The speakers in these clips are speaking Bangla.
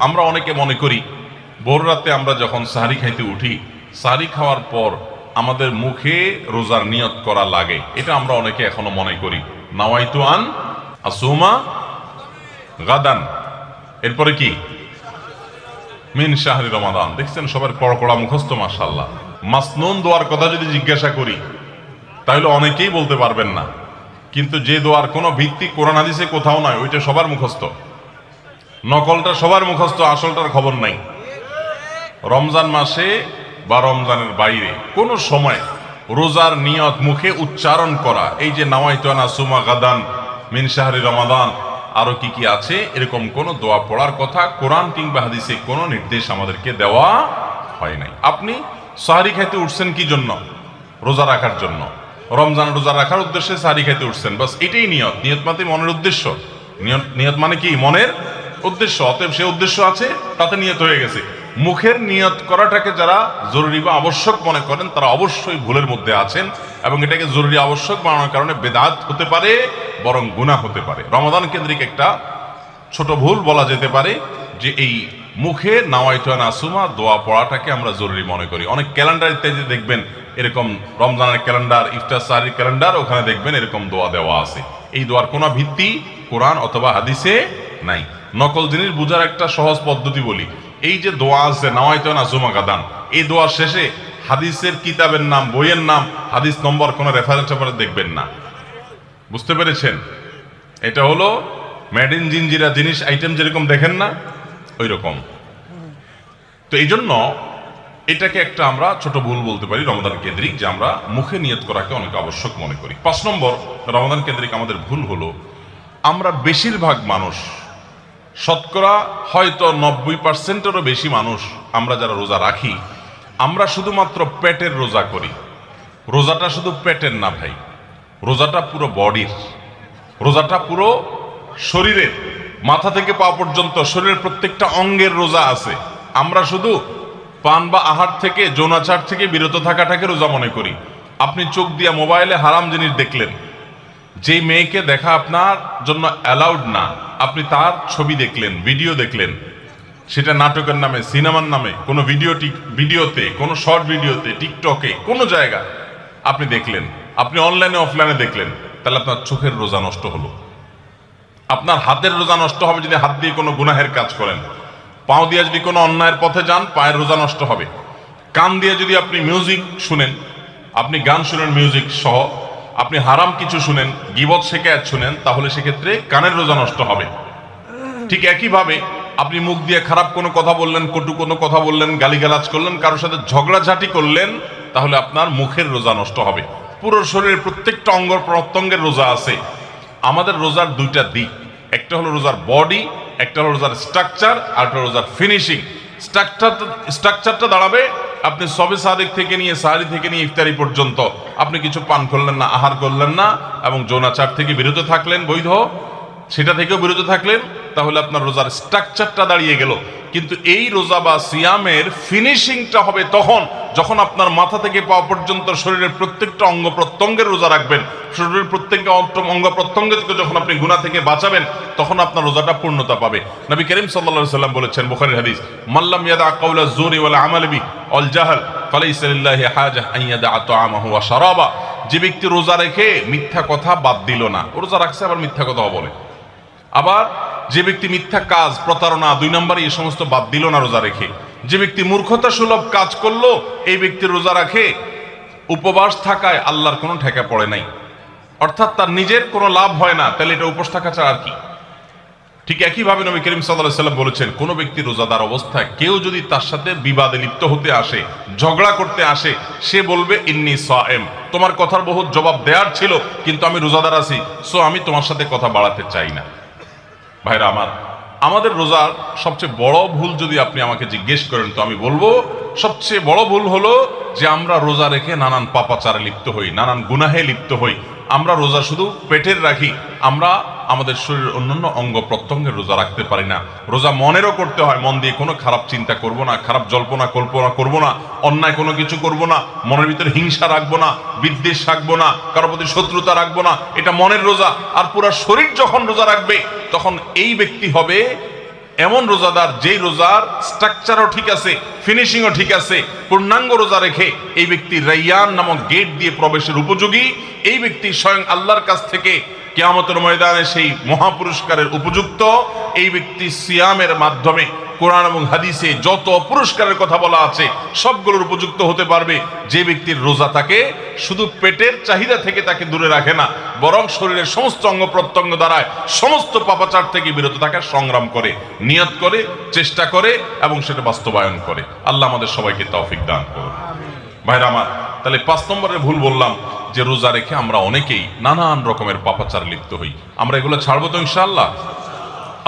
আমরা অনেকে মনে করি ভোর রাতে আমরা যখন সাহারি খাইতে উঠি, সাহারি খাওয়ার পর আমাদের মুখে রোজার নিয়ত করা লাগে। এটা আমরা অনেকে এখনো মনে করি, নাওয়াইতু আন আসুমা গাদান, এরপরে কি মিন শাহরি রমাদান। দেখছেন সবার কড়কড়া মুখস্থ, মাশাআল্লাহ। মাসনুন দোয়ার কথা যদি জিজ্ঞাসা করি তাহলে অনেকেই বলতে পারবেন না, কিন্তু যে দোয়ার কোনো ভিত্তি কোরআন হাদিসে কোথাও নয় ওইটা সবার মুখস্থ। নকলটা সবার মুখস্থ, আসলটার খবর নাই। রমজান মাসে বা রমজানের বাইরে কোনো সময় রোজার নিয়ত মুখে উচ্চারণ করা, এই যে নাওয়াইতু আন আসুমা গাদান মিন শাহরি রমাদান, আরো কি কি আছে, এরকম কোন দোয়া পড়ার কথা কোরআন কিংবা হাদিসে কোনো নির্দেশ আমাদেরকে দেওয়া হয় নাই। আপনি সাহারি খাইতে উঠছেন কি জন্য? রোজা রাখার জন্য। রমজান রোজা রাখার উদ্দেশ্যে সাহারি খাইতে উঠছেন, বাস এটাই নিয়ত। নিয়ত মানে মনের উদ্দেশ্য, নিয়ত মানে কি মনের উদ্দেশ্য। অতএব সে উদ্দেশ্য আছে, তাতে নিয়ত হয়ে গেছে। মুখের নিয়ত করাটাকে যারা জরুরি বা আবশ্যক মনে করেন তারা অবশ্যই ভুলের মধ্যে আছেন, এবং এটাকে জরুরি আবশ্যক বানানোর কারণে বেদাত হতে পারে, বরং গুনাহ হতে পারে। রমাদান কেন্দ্রিক একটা ছোট ভুল বলা যেতে পারে যে এই মুখে নাওয়াইতু আন আসুমা দোয়া পড়াটাকে আমরা জরুরি মনে করি। অনেক ক্যালেন্ডার ইত্যাদি দেখবেন এরকম রমজানের ক্যালেন্ডার, ইফতার সাহারির ক্যালেন্ডার, ওখানে দেখবেন এরকম দোয়া দেওয়া আছে। এই দোয়ার কোনো ভিত্তি কোরআন অথবা হাদিসে নাই। নকল জিনিস বুঝার একটা সহজ পদ্ধতি বলি, এই যে দোয়া আছে নাওয়াইতু আন আসুমা গাদান, এই দোয়ার শেষে হাদিসের কিতাবের নাম, বইয়ের নাম, হাদিস নম্বর, কোনো রেফারেন্স দেখবেন না। বুঝতে পেরেছেন? এটা হলো মেড ইন জিনজিরা জিনিস আইটেম যেরকম দেখেন না, ওই রকম। তো এই জন্য এটাকে একটা আমরা ছোট ভুল বলতে পারি রমাদান কেন্দ্রিক, যে আমরা মুখে নিয়ত করাকে অনেক আবশ্যক মনে করি। 5 নম্বর রমাদান কেন্দ্রিক আমাদের ভুল হলো, আমরা বেশিরভাগ মানুষ, শতকরা হয়তো 90%-এরও বেশি মানুষ, আমরা যারা রোজা রাখি, আমরা শুধুমাত্র পেটের রোজা করি। রোজাটা শুধু পেটের না ভাই, রোজাটা পুরো বডির, রোজাটা পুরো শরীরের, মাথা থেকে পা পর্যন্ত শরীরের প্রত্যেকটা অঙ্গের রোজা আছে। আমরা শুধু পান বা আহার থেকে, যৌনাচার থেকে বিরত থাকাটাকে রোজা মনে করি। আপনি চোখ দিয়া মোবাইলে হারাম জিনিস দেখলেন, যেই মেয়েকে দেখা আপনার জন্য অ্যালাউড না, আপনি তার ছবি দেখলেন, ভিডিও দেখলেন, সেটা নাটকের নামে, সিনেমার নামে, কোনো ভিডিওতে, কোনো শর্ট ভিডিওতে, টিকটকে, কোনো জায়গায় আপনি দেখলেন, আপনি অনলাইনে অফলাইনে দেখলেন, তাহলে আপনার চোখের রোজা নষ্ট হলো। আপনার হাতের রোজা নষ্ট হবে যদি হাত দিয়ে কোনো গুনাহের কাজ করেন। পাও দিয়ে যদি কোনো অন্যায়ের পথে যান, পায়ের রোজা নষ্ট হবে। কান দিয়ে যদি আপনি মিউজিক শুনেন, আপনি গান শুনেন মিউজিক সহ, আপনি হারাম কিছু শুনেন, গীবত শিকায়াত শুনেন, তাহলে সেক্ষেত্রে কানের রোজা নষ্ট হবে। ঠিক একইভাবে আপনি মুখ দিয়ে খারাপ কোনো কথা বললেন, কটু কোনো কথা বললেন, গালিগালাজ করলেন, কারোর সাথে ঝগড়াঝাটি করলেন, তাহলে আপনার মুখের রোজা নষ্ট হবে। পুরো শরীরের প্রত্যেকটা অঙ্গ প্রত্যঙ্গের রোজা আছে। আমাদের রোজার দুইটা দিক, একটা হলো রোজার বডি, একটা হলো রোজার স্ট্রাকচার, আর একটা রোজার ফিনিশিং। স্ট্রাকচারটা দাঁড়াবে আপনি সবে সাদিক থেকে নিয়ে, সাহারি থেকে নিয়ে ইফতারি পর্যন্ত আপনি কিছু পান করলেন না, আহার করলেন না, এবং যৌনাচার থেকে বিরত থাকলেন, বৈধ সেটা থেকেও বিরত থাকলেন, তাহলে আপনার রোজার স্ট্রাকচারটা দাঁড়িয়ে গেল। কিন্তু এই রোজা বা সিয়ামের ফিনিশিংটা হবে তখন যখন আপনার মাথা থেকে পা পর্যন্ত শরীরের প্রত্যেকটা অঙ্গ প্রত্যঙ্গের রোজা রাখবেন। শরীরের প্রত্যেকটা অঙ্গ প্রত্যঙ্গ থেকে যখন আপনি গুনাহ থেকে বাঁচাবেন, তখন আপনার রোজাটা পূর্ণতা পাবে। নবী করিম সাল্লাল্লাহু আলাইহি সাল্লাম বলেছেন, বুখারীর হাদিস, মাল্লাম ইয়াদা কাওলা যুরি ওয়াল আমাল বি ওয়াল জাহল ফালাইসা লিল্লাহি হাজা আন ইয়াদা তাআমাহু ওয়া শারাবা। যে ব্যক্তি রোজা রেখে মিথ্যা কথা বাদ দিল না, রোজা রাখছে আবার মিথ্যা কথা বলে, আবার যে ব্যক্তি মিথ্যা কাজ, প্রতারণা, 2 নম্বরে এই সমস্ত বাদ দিল না রোজা রেখে, যে ব্যক্তি মূর্খতা সুলভ কাজ করলো, এই ব্যক্তির রোজা রাখে উপবাস থাকায় আল্লাহর কোনো ঠেকা পড়ে নাই, অর্থাৎ তার নিজের কোনো লাভ হয় না, তাহলে এটা উপবাস থাকা ছাড়া আর কি। ঠিক একইভাবে নবী করিম সাল্লাল্লাহু আলাইহি সাল্লাম বলেছেন, কোন ব্যক্তি রোজাদার অবস্থায় কেউ যদি তার সাথে বিবাদে লিপ্ত হতে আসে, ঝগড়া করতে আসে, সে বলবে ইন্নী সায়েম, তোমার কথার বহুত জবাব দেওয়ার ছিল, কিন্তু আমি রোজাদার আছি, সো আমি তোমার সাথে কথা বাড়াতে চাই না। ভাইরা আমার, আমাদের রোজার সবচেয়ে বড় ভুল যদি আপনি আমাকে জিজ্ঞেস করেন, তো আমি বলবো সবচেয়ে বড় ভুল হলো যে আমরা রোজা রেখে নানান পাপাচারে লিপ্ত হই, নানান গুনাহে লিপ্ত হই। আমরা রোজা শুধু পেটের রাখি, আমরা আমাদের শরীরের অন্যান্য অঙ্গ প্রত্যঙ্গের রোজা রাখতে পারি না। রোজা মনেরও করতে হয়, মন দিয়ে কোনো খারাপ চিন্তা করব না, খারাপ জল্পনা কল্পনা করব না, অন্যায় কোনো কিছু করব না, মনের ভিতরে হিংসা রাখবো না, বিদ্বেষ রাখবো না, কারোর প্রতি শত্রুতা রাখবো না, এটা মনের রোজা। আর পুরা শরীর যখন রোজা রাখবে তখন এই ব্যক্তি হবে এমন রোজাদার যেই রোজার স্ট্রাকচারও ঠিক আছে, ফিনিশিংও ঠিক আছে, পূর্ণাঙ্গ রোজা রেখে এই ব্যক্তি রাইয়ান নামক গেট দিয়ে প্রবেশের উপযোগী। এই ব্যক্তি স্বয়ং আল্লাহর কাছ থেকে কিয়ামতের ময়দানে সেই মহাপুরস্কারের উপযুক্ত। এই ব্যক্তি সিয়ামের মাধ্যমে কোরআন এবং হাদিসে যত পুরস্কারের কথা বলা আছে সবগুলোর উপযুক্ত হতে পারবে। যে ব্যক্তির রোজা তাকে শুধু পেটের চাহিদা থেকে তাকে দূরে রাখে না, বরং শরীরের সমস্ত অঙ্গ প্রত্যঙ্গ দ্বারায় সমস্ত পাপাচার থেকে বিরত থাকার সংগ্রাম করে, নিয়ত করে, চেষ্টা করে এবং সেটা বাস্তবায়ন করে। আল্লাহ আমাদের সবাইকে তৌফিক দান করুন। ভাইরা আমার, তাহলে 5 নম্বরের ভুল বললাম যে রোজা রেখে আমরা অনেকেই নানান রকমের পাপাচার লিপ্ত হই। আমরা এগুলো ছাড়বো তো ইনশাআল্লাহ।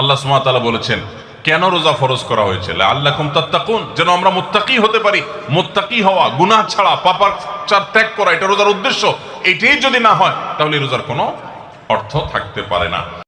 আল্লাহ সুবহানাহু ওয়া তাআলা বলেছেন কেন রোজা ফরজ করা হয়েছে, লাআল্লাকুম তাত্তাকুন, যেন আমরা মুত্তাকি হতে পারি। মুত্তাকি হওয়া, গুনাহ ছাড়া, পাপাচার ত্যাগ করা, এটা রোজার উদ্দেশ্য। এটাই যদি না হয় তাহলে রোজার কোনো অর্থ থাকতে পারে না।